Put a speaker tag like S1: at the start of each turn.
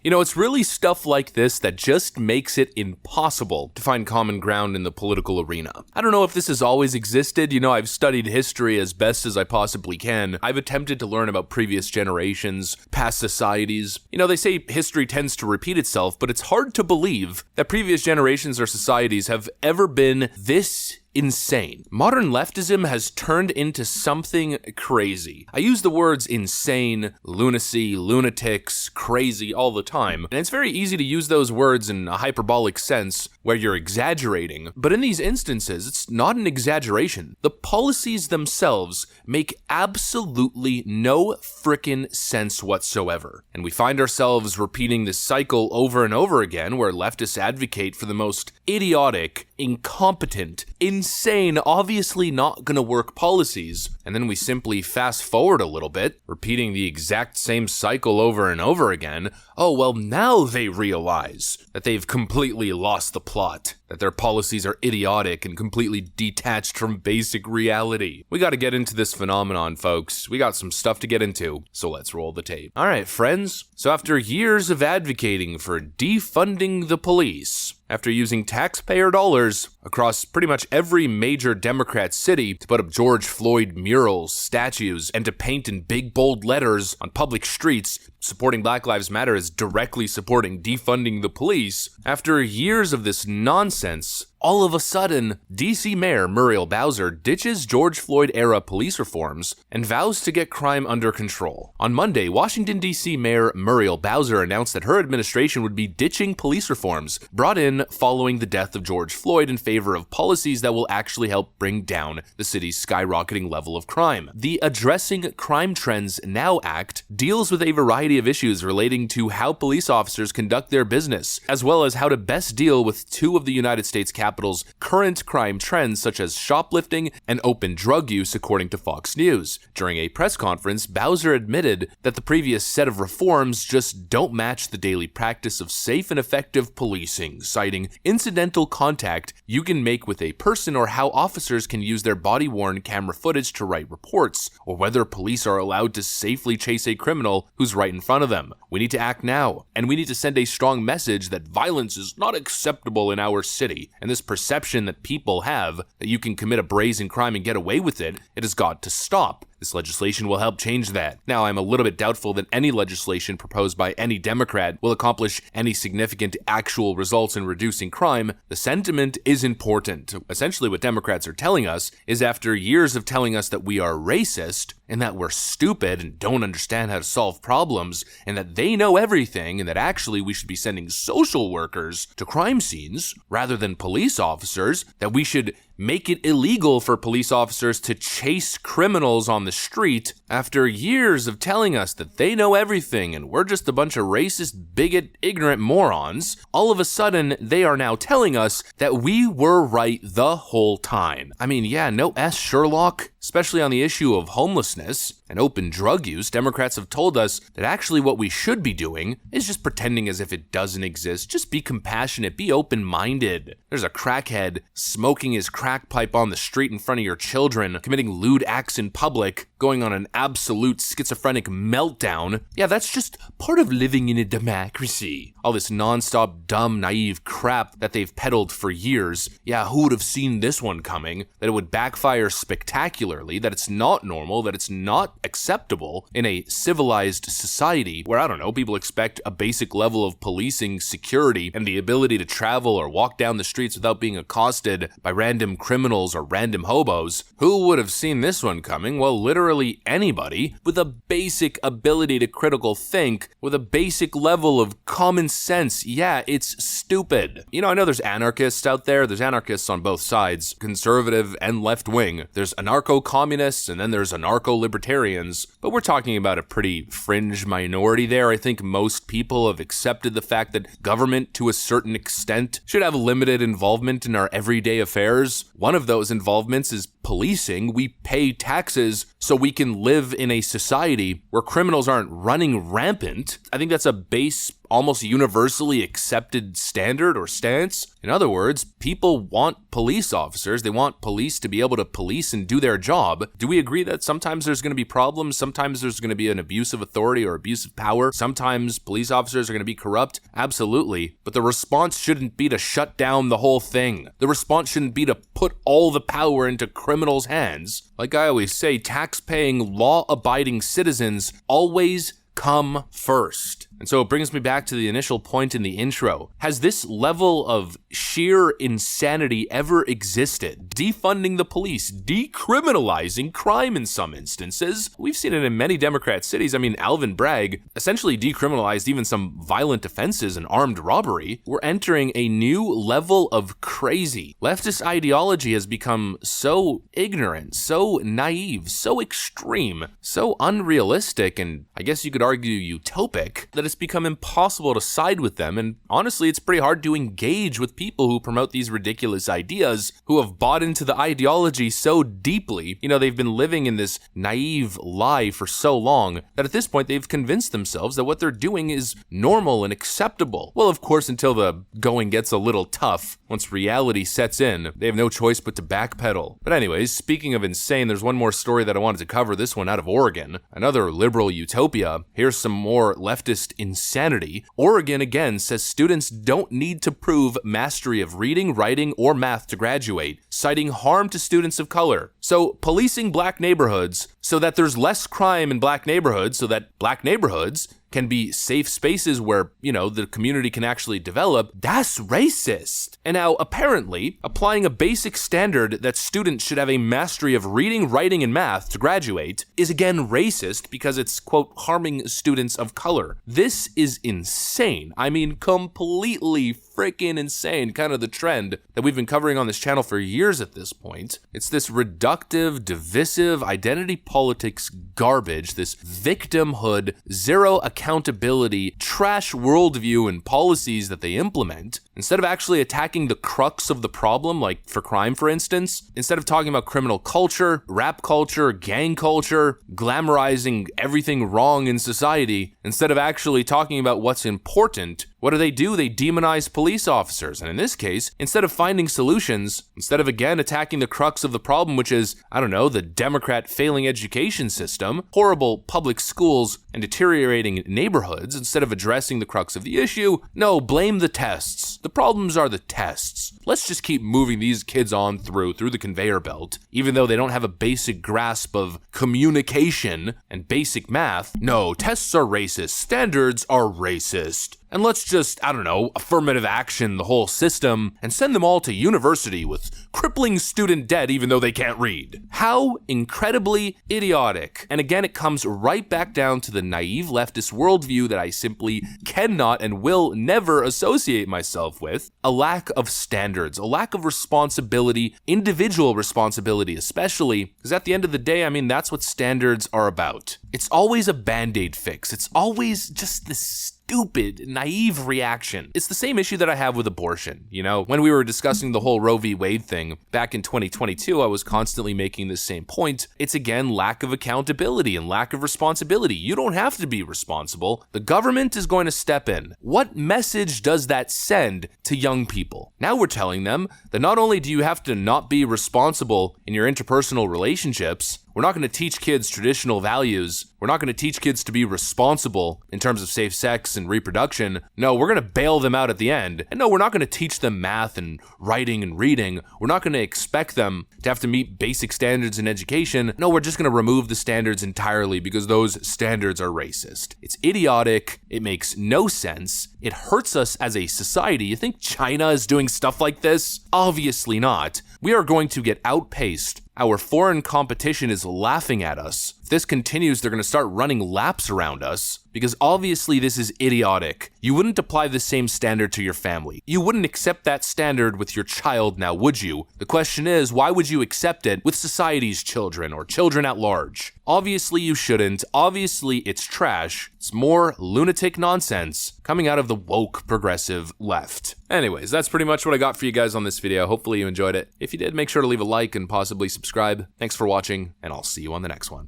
S1: You know, it's really stuff like this that just makes it impossible to find common ground in the political arena. I don't know if this has always existed. You know, I've studied history as best as I possibly can. I've attempted to learn about previous generations, past societies. You know, they say history tends to repeat itself, but it's hard to believe that previous generations or societies have ever been this insane. Modern leftism has turned into something crazy. I use the words insane, lunacy, lunatics, crazy all the time, and it's very easy to use those words in a hyperbolic sense where you're exaggerating, but in these instances, it's not an exaggeration. The policies themselves make absolutely no frickin' sense whatsoever, and we find ourselves repeating this cycle over and over again where leftists advocate for the most idiotic, incompetent, insane, obviously not gonna work policies, and then we simply fast forward a little bit, repeating the exact same cycle over and over again. Oh, well, now they realize that they've completely lost the plot, that their policies are idiotic and completely detached from basic reality. We gotta get into this phenomenon, folks. We got some stuff to get into, so let's roll the tape. Alright, friends. So after years of advocating for defunding the police, after using taxpayer dollars across pretty much every major Democrat city to put up George Floyd murals, statues, and to paint in big bold letters on public streets supporting Black Lives Matter as directly supporting defunding the police, after years of this nonsense, all of a sudden, DC Mayor Muriel Bowser ditches George Floyd-era police reforms and vows to get crime under control. On Monday, Washington, D.C. Mayor Muriel Bowser announced that her administration would be ditching police reforms brought in following the death of George Floyd in favor of policies that will actually help bring down the city's skyrocketing level of crime. The Addressing Crime Trends Now Act deals with a variety of issues relating to how police officers conduct their business, as well as how to best deal with two of the United States capital's current crime trends such as shoplifting and open drug use, according to Fox News. During a press conference, Bowser admitted that the previous set of reforms just don't match the daily practice of safe and effective policing, citing incidental contact you can make with a person or how officers can use their body-worn camera footage to write reports, or whether police are allowed to safely chase a criminal who's right in front of them. We need to act now, and we need to send a strong message that violence is not acceptable in our city, and this perception that people have that you can commit a brazen crime and get away with it, it has got to stop. This legislation will help change that. Now, I'm a little bit doubtful that any legislation proposed by any Democrat will accomplish any significant actual results in reducing crime. The sentiment is important. Essentially, what Democrats are telling us is after years of telling us that we are racist and that we're stupid and don't understand how to solve problems and that they know everything and that actually we should be sending social workers to crime scenes rather than police officers, that we should make it illegal for police officers to chase criminals on the street. After years of telling us that they know everything and we're just a bunch of racist, bigot, ignorant morons, all of a sudden they are now telling us that we were right the whole time. I mean, yeah, no S Sherlock, especially on the issue of homelessness and open drug use. Democrats have told us that actually what we should be doing is just pretending as if it doesn't exist. Just be compassionate, be open-minded. There's a crackhead smoking his crack pipe on the street in front of your children, committing lewd acts in public, going on an absolute schizophrenic meltdown. Yeah, that's just part of living in a democracy. All this non-stop, dumb, naive crap that they've peddled for years. Yeah, who would have seen this one coming? That it would backfire spectacularly, that it's not normal, that it's not acceptable in a civilized society where, I don't know, people expect a basic level of policing, security, and the ability to travel or walk down the streets without being accosted by random criminals or random hobos. Who would have seen this one coming? Well, literally anybody with a basic ability to critical think, with a basic level of common sense. Yeah, it's stupid. You know, I know there's anarchists out there. There's anarchists on both sides, conservative and left wing. There's anarcho-communists and then there's anarcho-libertarians, but we're talking about a pretty fringe minority there. I think most people have accepted the fact that government, to a certain extent, should have limited involvement in our everyday affairs. One of those involvements is policing. We pay taxes so we can live in a society where criminals aren't running rampant. I think that's a base almost universally accepted standard or stance. In other words, people want police officers. They want police to be able to police and do their job. Do we agree that sometimes there's going to be problems? Sometimes there's going to be an abuse of authority or abuse of power. Sometimes police officers are going to be corrupt. Absolutely. But the response shouldn't be to shut down the whole thing. The response shouldn't be to put all the power into criminals' hands. Like I always say, tax-paying, law-abiding citizens always come first. And so it brings me back to the initial point in the intro. Has this level of sheer insanity ever existed? Defunding the police, decriminalizing crime in some instances. We've seen it in many Democrat cities. I mean, Alvin Bragg essentially decriminalized even some violent offenses and armed robbery. We're entering a new level of crazy. Leftist ideology has become so ignorant, so naive, so extreme, so unrealistic, and I guess you could argue utopic, that it's become impossible to side with them, and honestly, it's pretty hard to engage with people who promote these ridiculous ideas, who have bought into the ideology so deeply. You know, they've been living in this naive lie for so long that at this point they've convinced themselves that what they're doing is normal and acceptable. Well, of course, until the going gets a little tough. Once reality sets in, they have no choice but to backpedal. But anyways, speaking of insane, there's one more story that I wanted to cover, this one out of Oregon. Another liberal utopia. Here's some more leftist insanity. Oregon again says students don't need to prove mastery of reading, writing, or math to graduate, citing harm to students of color. So policing black neighborhoods so that there's less crime in black neighborhoods, so that black neighborhoods can be safe spaces where, you know, the community can actually develop, that's racist. And now, apparently, applying a basic standard that students should have a mastery of reading, writing, and math to graduate is again racist because it's, quote, harming students of color. This is insane. I mean, completely freaking insane, kind of the trend that we've been covering on this channel for years at this point. It's this reductive, divisive, identity politics garbage, this victimhood, zero accountability, trash worldview and policies that they implement. Instead of actually attacking the crux of the problem, like for crime, for instance, instead of talking about criminal culture, rap culture, gang culture, glamorizing everything wrong in society, instead of actually talking about what's important, what do? They demonize police officers. And in this case, instead of finding solutions, instead of again attacking the crux of the problem, which is, I don't know, the Democrat failing education system, horrible public schools, and deteriorating neighborhoods, instead of addressing the crux of the issue, no, blame the tests. The problems are the tests. Let's just keep moving these kids on through the conveyor belt, even though they don't have a basic grasp of communication and basic math. No, tests are racist. Standards are racist. And let's just, I don't know, affirmative action the whole system and send them all to university with crippling student debt even though they can't read. How incredibly idiotic. And again, it comes right back down to the naive leftist worldview that I simply cannot and will never associate myself with. A lack of standards, a lack of responsibility, individual responsibility especially, because at the end of the day, I mean, that's what standards are about. It's always a band-aid fix. It's always just this stupid, naive reaction. It's the same issue that I have with abortion. You know, when we were discussing the whole Roe v. Wade thing back in 2022, I was constantly making this same point. It's again lack of accountability and lack of responsibility. You don't have to be responsible. The government is going to step in. What message does that send to young people? Now we're telling them that not only do you have to not be responsible in your interpersonal relationships, we're not going to teach kids traditional values. We're not going to teach kids to be responsible in terms of safe sex and reproduction. No, we're going to bail them out at the end. And no, we're not going to teach them math and writing and reading. We're not going to expect them to have to meet basic standards in education. No, we're just going to remove the standards entirely because those standards are racist. It's idiotic. It makes no sense. It hurts us as a society. You think China is doing stuff like this? Obviously not. We are going to get outpaced. Our foreign competition is laughing at us. If this continues, they're going to start running laps around us because obviously this is idiotic. You wouldn't apply the same standard to your family. You wouldn't accept that standard with your child now, would you? The question is, why would you accept it with society's children or children at large? Obviously you shouldn't. Obviously it's trash. It's more lunatic nonsense coming out of the woke progressive left. Anyways, that's pretty much what I got for you guys on this video. Hopefully you enjoyed it. If you did, make sure to leave a like and possibly subscribe. Thanks for watching, and I'll see you on the next one.